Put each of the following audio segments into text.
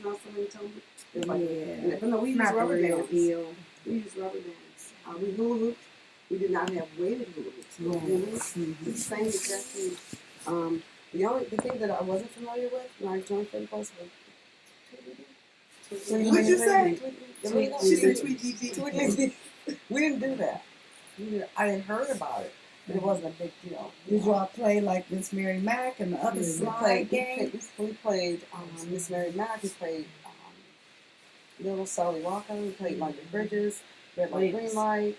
how somebody told me. It was Yeah. but no, we used Not the rubber real bands. deal. We used rubber bands. We hula hooped. We did not have weighted hula hoops. Mm-hmm. The same exact thing. The thing that I wasn't familiar with when I joined Fred Post was Tweet. What'd you say? She said tweet. We didn't do that. I had heard about it, but it wasn't a big deal. Did y'all play like Miss Mary Mack and the other slide games? We played Miss Mary Mack. We played Little Sally Walker. We played London Bridges, Red Light, Green Light,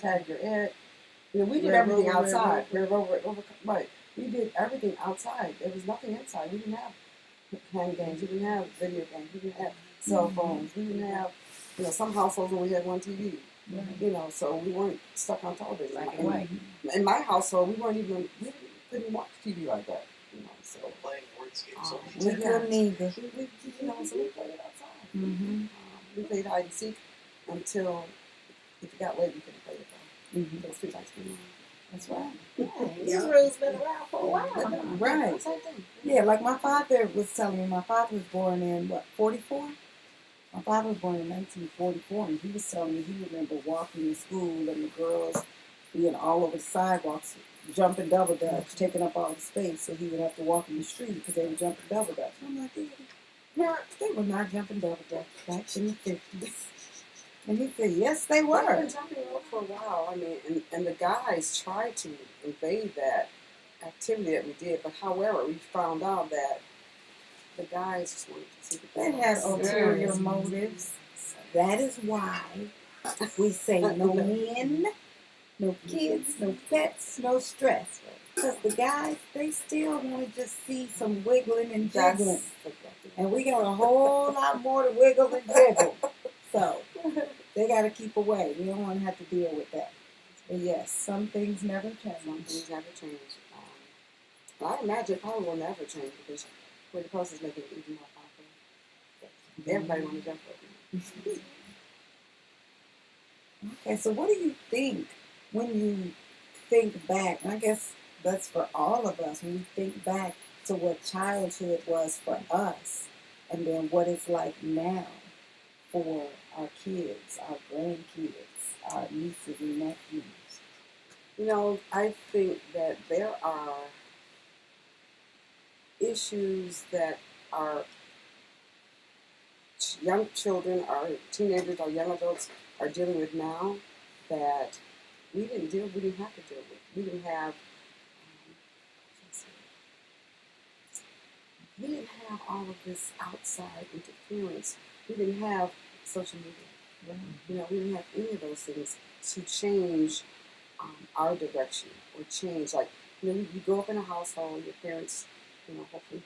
Tag Your It. We did everything outside. Right. We did everything outside. There was nothing inside. We didn't have hand games. We didn't have video games. We didn't have cell phones. We didn't have, some households only had one TV. Right. So we weren't stuck on television. In my household, we couldn't watch TV like that. So playing board games. We couldn't either. So we played it outside. Mm-hmm. We played hide and seek until if it got late, we couldn't play it though. Mm-hmm. Those 2 nights came on. That's right. These rules been around for a while. Right. Yeah, like my father was telling me, my father was born in, 44? My father was born in 1944, and he was telling me he remember walking to school and the girls being all over the sidewalks, jumping double dutch, taking up all the space, so he would have to walk in the street because they were jumping double dutch. I'm like, they were not jumping double dutch back in the 50s. And he said, yes, they were. They've been jumping rope for a while. I mean, and the guys tried to invade that activity that we did, but however, we found out that the guys just wanted to see the They had ulterior motives. That is why we say no men, no kids, no pets, no stress. Because the guys, they still want to just see some wiggling and jiggling. And we got a whole lot more to wiggle and jiggle. So they got to keep away. We don't want to have to deal with that. But yes, some things never change. Some things never change. I imagine it probably will never change because where the post is making it even more popular. Everybody want to jump over. Okay, so what do you think when you think back? And I guess that's for all of us. When you think back to what childhood was for us, and then what it's like now for our kids, our grandkids, our nieces and nephews. I think that there are issues that our young children, our teenagers, our young adults are dealing with now that we didn't have to deal with. We didn't have all of this outside interference. We didn't have social media. We didn't have any of those things to change our direction or change. Like, you grow up in a household, your parents, hopefully,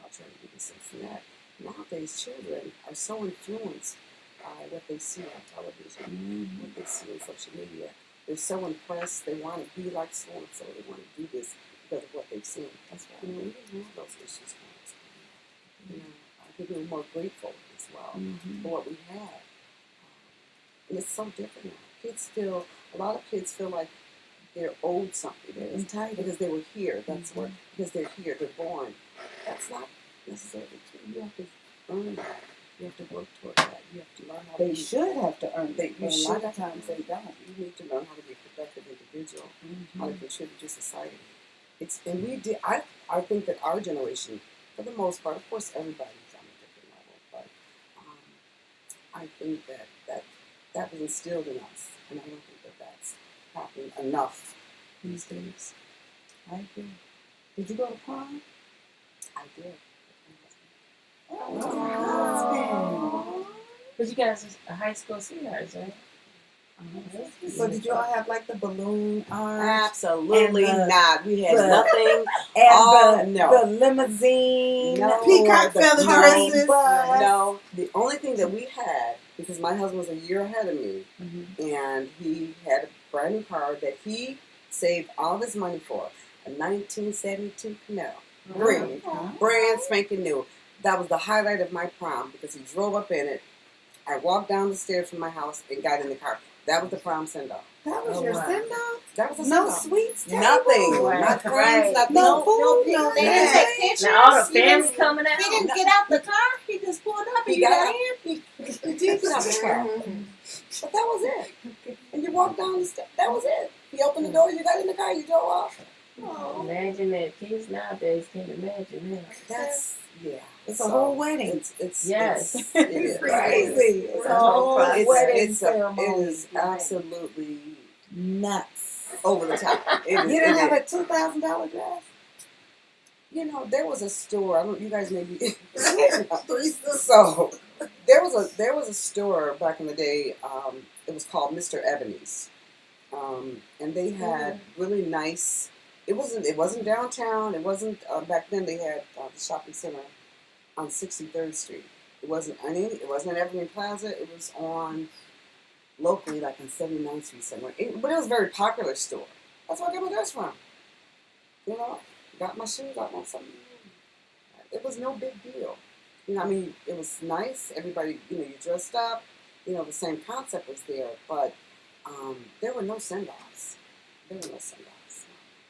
taught you how to do this and that. Nowadays, children are so influenced by what they see on television, what they see on social media. They're so impressed. They want to be like so and so. They want to do this because of what they've seen. That's why we didn't have those issues when I was growing up. I think we were more grateful as well for what we had. And it's so different now. A lot of kids feel like they're owed something. They're entitled because they were here. That's what, because they're here, they're born. That's not necessarily true. You have to earn that. You have to work toward that. You have to learn how to They should have to earn it. But a lot of times they don't. You need to learn how to be a productive individual, how to contribute to society. I think that our generation, for the most part, of course, everybody's on a different level, but I think that was instilled in us, and I don't think that that's happening enough these days. I agree. Did you go to prom? I did. Oh. But you guys are high school sweethearts, right? So did you all have like the balloon arch? Absolutely not. We had nothing. And the limousine. No, peacock feather dresses. No, the only thing that we had, because my husband was a year ahead of me, and he had a brand new car that he saved all of his money for, a 1972 Camaro, green, brand spanking new. That was the highlight of my prom because he drove up in it. I walked down the stairs from my house and got in the car. That was the prom send-off. That was your send-off? That was a no send-off. Sweets table? Nothing. Right. Not friends, nothing. No food, no They didn't take pictures. Now all the family coming out. He didn't get out the car. He He got in. He did get out the car. But that was it. And you walked down the steps. That was it. He opened the door, you got in the car, you drove off. Oh. Imagine that. Kids nowadays can't imagine that. That's yeah. It's a whole wedding. Yes. It is crazy. It's a whole whole wedding It ceremony. is absolutely Nuts. over the top. You didn't have a $2,000 dress? You know, there was a store. I don't. You guys maybe. So there was a store back in the day. It was called Mr. Ebony's, and they had really nice. It wasn't downtown. It wasn't back then. They had the shopping center on 63rd Street. It wasn't an Evergreen Plaza. It was on locally, like on 79th Street somewhere. But it was a very popular store. That's where I got my dress from. You know, got my shoes, got my something. It was no big deal. You know, I mean, it was nice. Everybody, you dressed up. You know, the same concept was there, but there were no send-offs.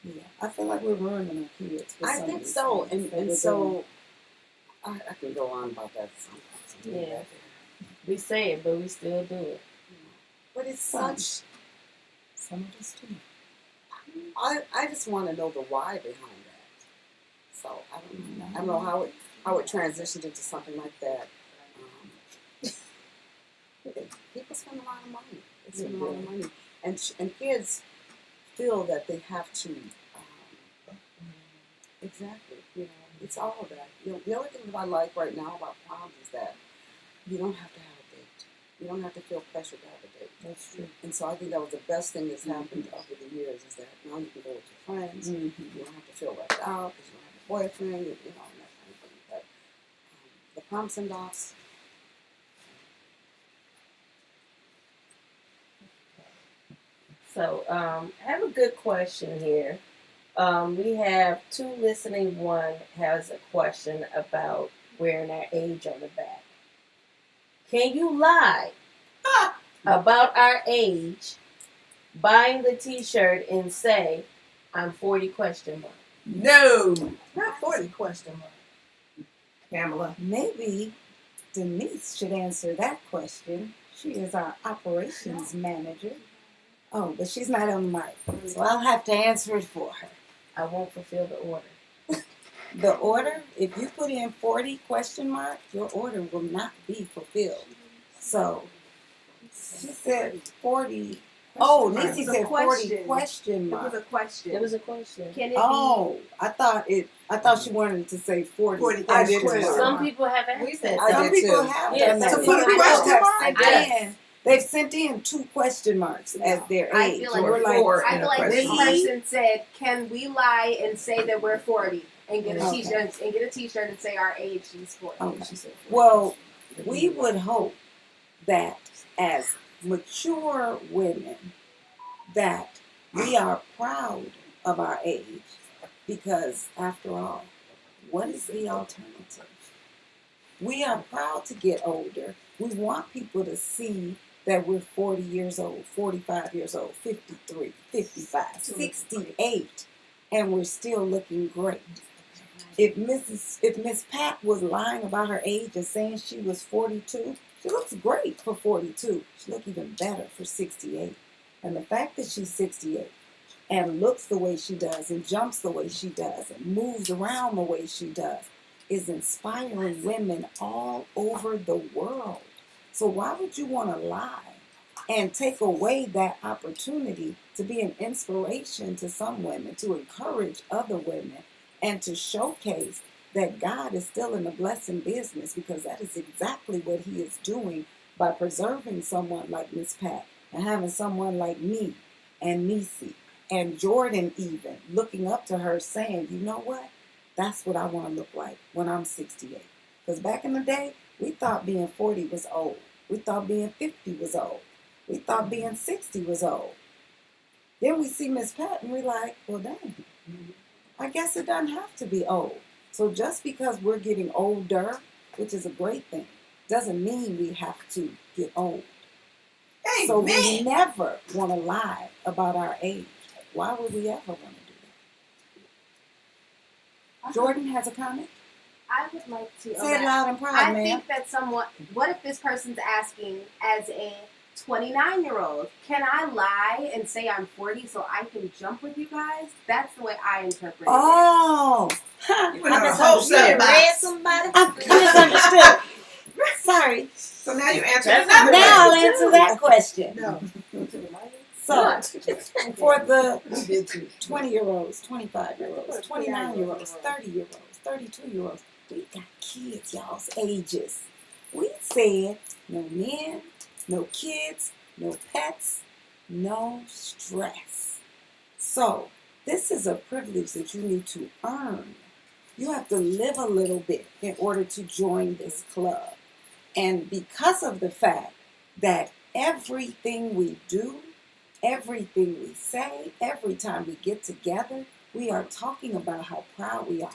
Yeah, I feel like we're ruining our kids. I think so, and so I can go on about that sometimes. Yeah. We say it, but we still do it. But it's Some of us too. I just want to know the why behind that. So I don't know how it transitioned into something like that. People spend a lot of money. They spend a lot of money, and kids feel that they have to. Exactly. You know, it's all of that. You know, the other thing that I like right now about proms is that you don't have to have a date. You don't have to feel pressure to have a date. That's true. And so I think that was the best thing that's happened over the years is that now you can go with your friends. You don't have to feel left out because you don't have a boyfriend, and that kind of thing. But the prom send-offs. So, I have a good question here. We have two listening. One has a question about wearing our age on the back. Can you lie about our age, buying the T-shirt and say, I'm 40 question mark? No, not 40 question mark. Pamela. Maybe Denise should answer that question. She is our operations manager. Oh, but she's not on the mic, so I'll have to answer it for her. I won't fulfill the order. The order, if you put in 40 question mark, your order will not be fulfilled. So, she said 40. Oh, Lizzie said 40 question It mark. was a question. It was a question. Can it Oh, I thought she wanted to say 40. 40 I did question too. mark. Some people have asked that. I Some did people too. have Yes, done that. some Some people people have have sent sent in. in. They've sent in 2 question marks as their I age. feel And like we're like, four. I feel like this Really? person said, "Can we lie and say that we're 40 and get a Okay. T-shirt and get a T-shirt and say our age is 40?" Okay. She said 40. well, we would hope that as mature women, that we are proud of our age, because after all, what is the alternative? We are proud to get older. We want people to see that we're 40 years old, 45 years old, 53, 55, 68, and we're still looking great. If Miss Pat was lying about her age and saying she was 42, she looks great for 42. She looks even better for 68. And the fact that she's 68 and looks the way she does and jumps the way she does and moves around the way she does is inspiring women all over the world. So why would you want to lie and take away that opportunity to be an inspiration to some women, to encourage other women, and to showcase that God is still in the blessing business, because that is exactly what he is doing by preserving someone like Miss Pat and having someone like me and Nisi and Jordan even looking up to her saying, you know what? That's what I want to look like when I'm 68. Because back in the day, we thought being 40 was old. We thought being 50 was old. We thought being 60 was old. Then we see Miss Pat and we're like, well, dang, I guess it doesn't have to be old. So just because we're getting older, which is a great thing, doesn't mean we have to get old. So we never want to lie about our age. Why would we ever want to do that? Jordan has a comment? I would like to. Say it loud and proud, I ma'am. think that what if this person's asking as a 29-year-old, can I lie and say I'm 40 so I can jump with you guys? That's the way I interpret it. Oh. You went I on a misunderstood. whole You done read soapbox. somebody? I misunderstood. Sorry. So now you answer That's another Now I'll question. answer that question. No. So, for the You did too. 20-year-olds, 25-year-olds, 29-year-olds, 30-year-olds, 32-year-olds, we got kids, y'all's ages. We said no men, no kids, no pets, no stress. So, this is a privilege that you need to earn. You have to live a little bit in order to join this club. And because of the fact that everything we do, everything we say, every time we get together, we are talking about how proud we are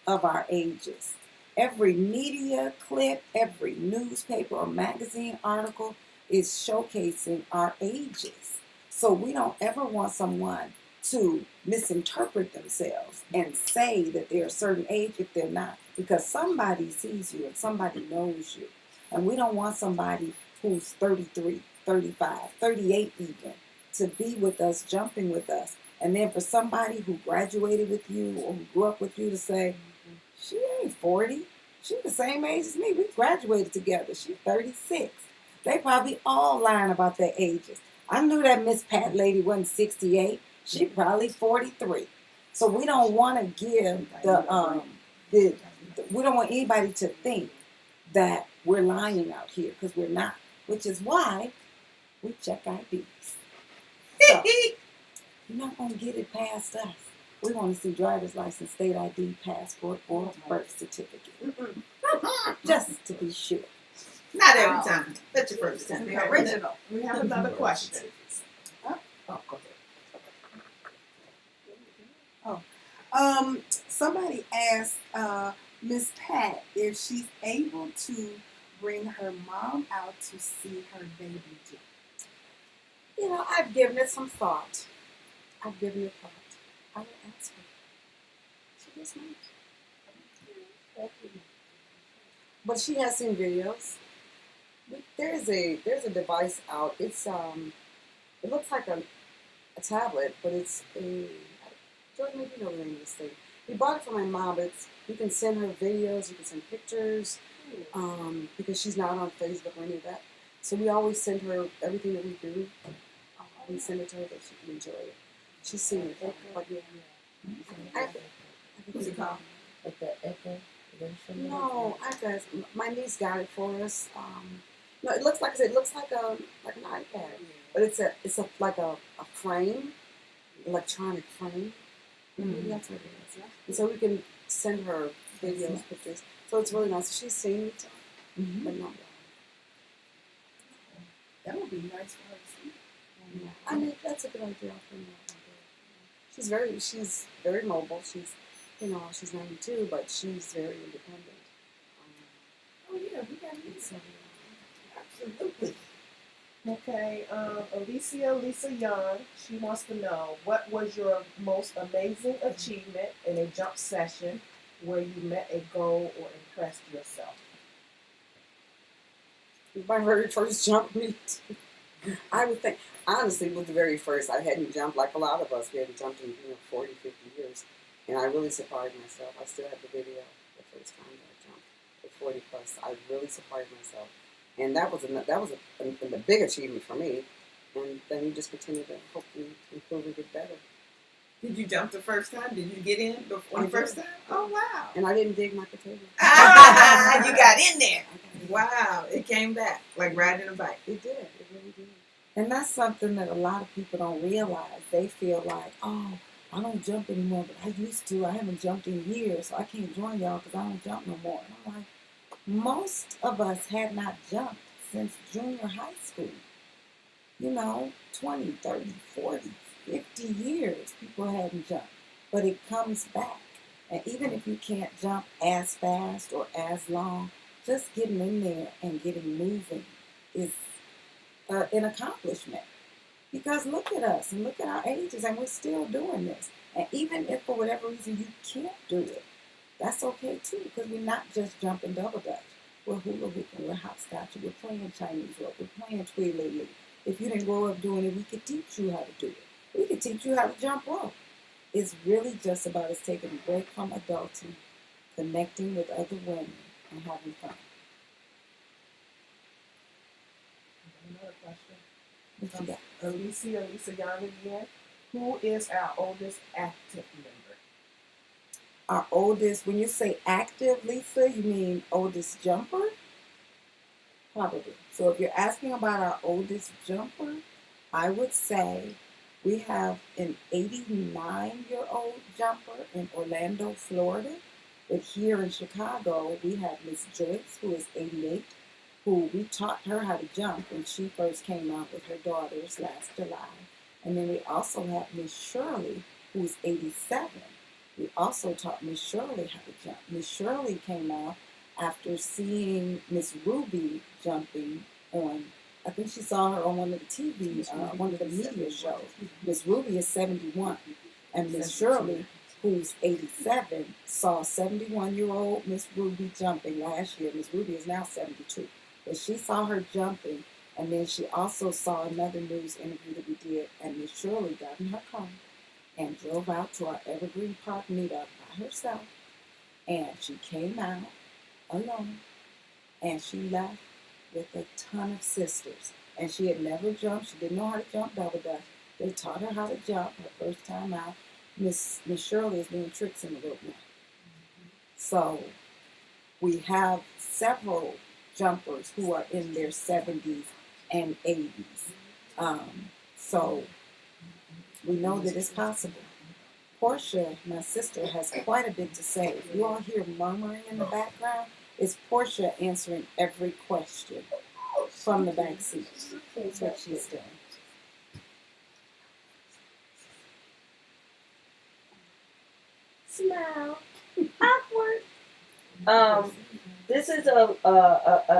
of our ages. Every media clip, every newspaper or magazine article is showcasing our ages. So we don't ever want someone to misinterpret themselves and say that they're a certain age if they're not, because somebody sees you and somebody knows you. And we don't want somebody who's 33, 35, 38 even, to be with us, jumping with us. And then for somebody who graduated with you or who grew up with you to say, she ain't 40. She's the same age as me. We graduated together. She's 36. They probably all lying about their ages. I knew that Miss Pat lady wasn't 68. She probably 43. So we don't want to give we don't want anybody to think that we're lying out here, because we're not. Which is why we check IDs. So, you're not going to get it past us. We want to see driver's license, state ID, passport, or birth certificate. Just to be sure. Not every time. That's your first time. The original. We have another question. Oh, go ahead. Somebody asked Miss Pat if she's able to bring her mom out to see her baby jump. You know, I've given it some thought. I will ask her. She was nice. But she has seen videos. There's a device out. It's it looks like a tablet, but it's a Jordan, maybe you know the name of this thing. We bought it for my mom, but you can send her videos, you can send pictures, because she's not on Facebook or any of that. So we always send her everything that we do. We send it to her that she can enjoy it. She's seen it. What's it called? Like the Echo? No, I guess my niece got it for us. No, it looks like I said, it looks like an iPad, but it's like a frame, electronic frame. Mm-hmm. That's what it is. Yeah. And so we can send her videos, pictures. So it's really nice. She's seen it, but not. That would be nice for her to see. Yeah. I mean, that's a good idea. She's very mobile. She's 92, but she's very independent. Oh yeah, we got it. So, Absolutely. Okay, Lisa Young, she wants to know, what was your most amazing achievement in a jump session where you met a goal or impressed yourself? my very first jump meet. I would think, honestly, with the very first, I hadn't jumped like a lot of us. We hadn't jumped in 40, 50 years. And I really surprised myself. I still have the video the first time that I jumped at 40 plus. I really surprised myself. And that was a big achievement for me. And then you just continue to hopefully improve and get better. Did you jump the first time? Did you get in before the first time? Oh wow! And I didn't dig my potato. You got in there. Wow! It came back like riding a bike. It did. It really did. And that's something that a lot of people don't realize. They feel like, oh, I don't jump anymore, but I used to. I haven't jumped in years, so I can't join y'all because I don't jump no more. And I'm like, most of us had not jumped since junior high school. 20, 30, 40, 50 years people hadn't jumped. But it comes back. And even if you can't jump as fast or as long, just getting in there and getting moving is an accomplishment. Because look at us and look at our ages, and we're still doing this. And even if for whatever reason you can't do it, That's okay too, because we're not just jumping double dutch. We're hula hooping, we're hopscotching, we're playing Chinese rope, we're playing twirly. If you didn't grow up doing it, we could teach you how to do it. We could teach you how to jump rope. It's really just about us taking a break from adulting, connecting with other women, and having fun. Another question. What you got? Lisa Young again. Who is our oldest active member? Our oldest, when you say active, Lisa, you mean oldest jumper? Probably. So if you're asking about our oldest jumper, I would say we have an 89-year-old jumper in Orlando, Florida. But here in Chicago, we have Miss Joyce, who is 88, who we taught her how to jump when she first came out with her daughters last July. And then we also have Miss Shirley, who's 87. We also taught Miss Shirley how to jump. Miss Shirley came out after seeing Miss Ruby jumping on, I think she saw her on one of the TV, one of the media shows. Miss Ruby is 71, and Miss Shirley, who's 87, saw 71-year-old Miss Ruby jumping last year. Miss Ruby is now 72, but she saw her jumping, and then she also saw another news interview that we did, and Miss Shirley got in her car and drove out to our Evergreen Park meetup by herself, and she came out alone, and she left with a ton of sisters. And she had never jumped. She didn't know how to jump double dutch. They taught her how to jump her first time out. Miss Shirley is doing tricks in the rope now. So we have several jumpers who are in their 70s and 80s. So we know that it's possible. Portia, my sister, has quite a bit to say. If you all hear murmuring in the background, it's Portia answering every question from the back seat. That's what she's doing. Smile. Awkward. This is a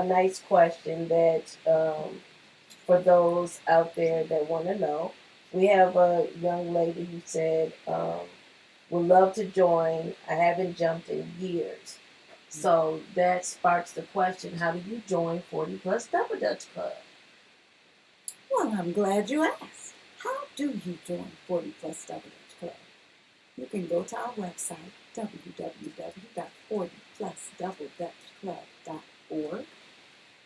nice question that for those out there that want to know. We have a young lady who said, would love to join. I haven't jumped in years. So that sparks the question, how do you join 40 Plus Double Dutch Club? Well, I'm glad you asked. How do you join 40 Plus Double Dutch Club? You can go to our website, www.40plusdoubledutchclub.org,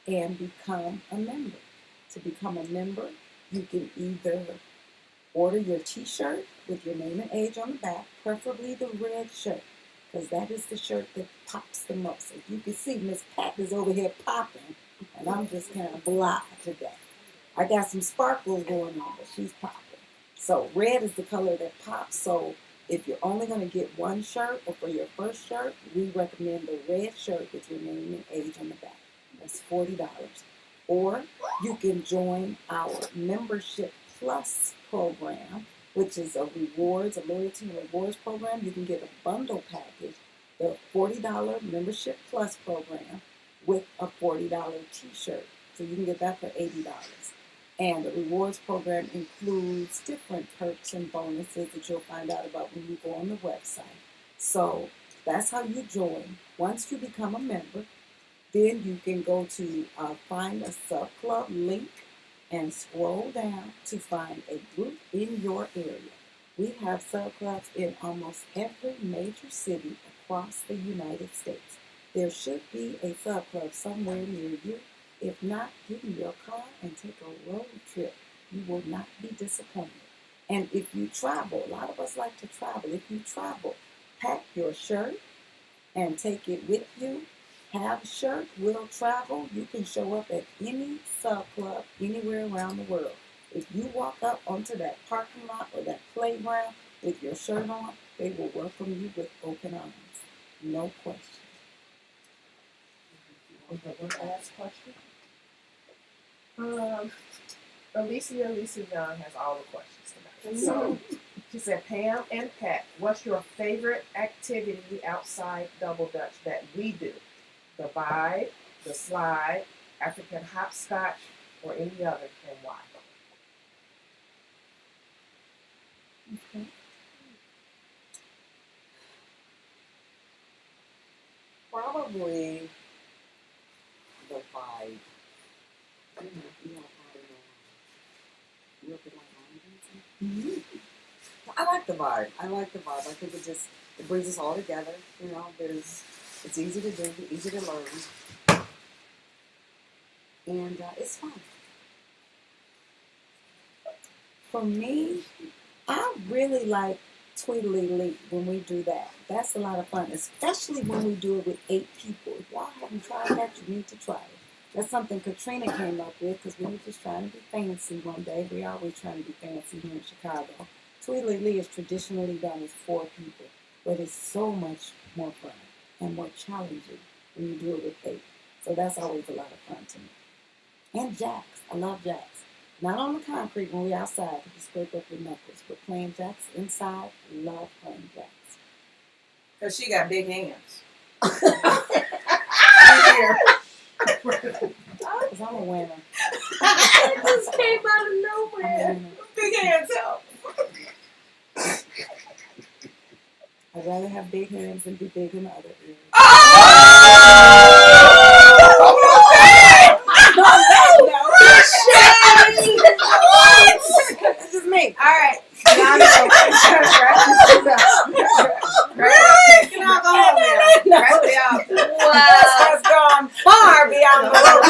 and become a member. To become a member, you can either order your t-shirt with your name and age on the back, preferably the red shirt, because that is the shirt that pops the most. As you can see, Miss Pat is over here popping, and I'm just kind of blah today. I got some sparkles going on, but she's popping. So red is the color that pops. So if you're only going to get one shirt, or for your first shirt, we recommend the red shirt with your name and age on the back. That's $40. Or you can join our Membership Plus program, which is a loyalty and rewards program. You can get a bundle package, the $40 Membership Plus program with a $40 t-shirt. So you can get that for $80. And the rewards program includes different perks and bonuses that you'll find out about when you go on the website. So that's how you join. Once you become a member, then you can go to find a sub-club link and scroll down to find a group in your area. We have sub-clubs in almost every major city across the United States. There should be a sub-club somewhere near you. If not, get in your car and take a road trip. You will not be disappointed. And if you travel, a lot of us like to travel. If you travel, pack your shirt and take it with you. Have a shirt, will travel. You can show up at any sub-club anywhere around the world. If you walk up onto that parking lot or that playground with your shirt on, they will welcome you with open arms. No question. Okay, one last question. Lisa Young has all the questions tonight. So she said, Pam and Pat, what's your favorite activity outside Double Dutch that we do? The vibe, the slide, African hopscotch, or any other, and why? Okay. Probably the vibe. You know, real good like line dancing. I like the vibe. I think it brings us all together. You know, it's easy to do, easy to learn, and it's fun. For me, I really like Tweedly Leap when we do that. That's a lot of fun, especially when we do it with 8 people. If y'all haven't tried that, you need to try it. That's something Katrina came up with because we were just trying to be fancy one day. We always trying to be fancy here in Chicago. Tweedly Lee is traditionally done with 4 people, but it's so much more fun and more challenging when you do it with 8. So that's always a lot of fun to me. And jacks. I love jacks. Not on the concrete when we outside, you scrape up your knuckles, but playing jacks inside, love playing jacks. Because she got big hands. Because I'm a winner. It just came out of I'm a nowhere. winner. Big hands out. I'd rather have big hands than be big in the other ears. That's just me. All right. Can I go home now? Wrap it up. Wow. Has gone far beyond the road.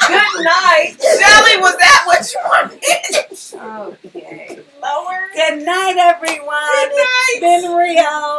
Good night. Shelly, was that what you wanted? Okay. Lower. Good night, everyone. Good night. It's been real.